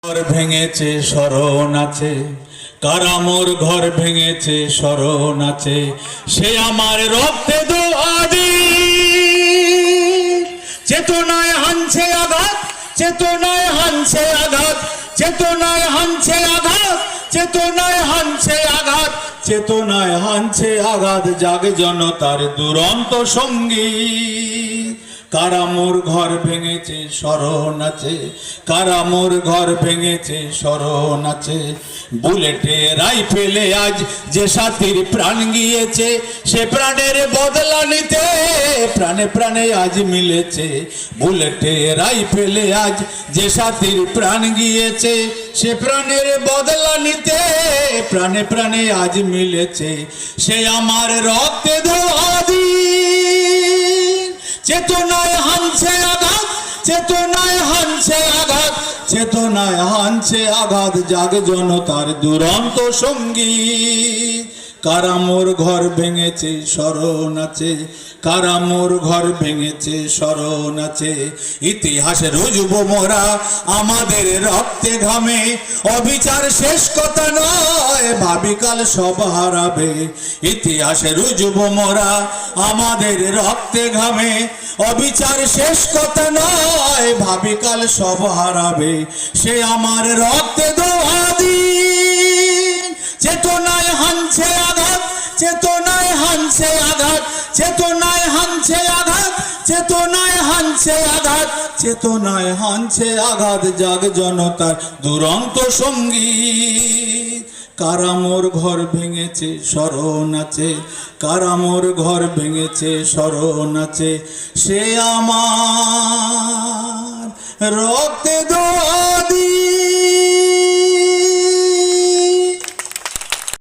ঘর ভেঙেছে স্মরণ আছে, কারা মোর ঘর ভেঙেছে স্মরণ আছে, সে আমার রক্তে দোয়াদি চেতনায় হানছে আঘাত, চেতনায় হানছে আঘাত, চেতনায় হানছে আঘাত, চেতনায় হানছে আঘাত, চেতনায় হানছে আঘাত, জাগে জনতার দুরন্ত সঙ্গীত। কারা মোর ঘর ভেঙেছে স্মরণ আছে, কারা মোর ঘর ভেঙেছে স্মরণ আছে, বুলেটে রাইফেলে আজ যে সাথীর প্রাণ গিয়েছে, সে প্রাণের বদলা নিতে প্রাণে প্রাণে আজ মিলেছে। বুলেটে রাইফেলে আজ যে সাথীর প্রাণ গিয়েছে, সে প্রাণের বদলা নিতে প্রাণে প্রাণে আজ মিলেছে। সে আমার রক্তে ধোয়া দিন, চেতনায় হানছে আঘাত, চেতনায় হানছে আঘাত, চেতনায় হানছে আঘাত, জাগে জনতার দুরন্ত সঙ্গীত। কারা মোর ঘর ভেঙেছে স্মরণ আছে, কারা মোর ঘর ভেঙেছে স্মরণ আছে, ইতিহাসে রুজব মোরা আমাদের রক্তে ঘামে, অবিচার শেষ কথা নয় ভাবিকাল সব হারাবে। ইতিহাসে রুজব মোরা আমাদের রক্তে ঘামে, অবিচার শেষ কথা নয় ভাবিকাল সব হারাবে। সে আমার রক্তে দোয়া দিন, চেতনায় হানছে আঘাত, চেতনায় হানছে আঘাত, চেতনায় হানছে আঘাত, চেতনায় হানছে আঘাত, চেতনায় হানছে আঘাত, জাগ জনতার দুরন্ত সঙ্গীত। কারা মোর ঘর ভেঙেছে স্মরণ আছে, কারা মোর ঘর ভেঙেছে স্মরণ আছে, সে আমার রক্তে দোয়া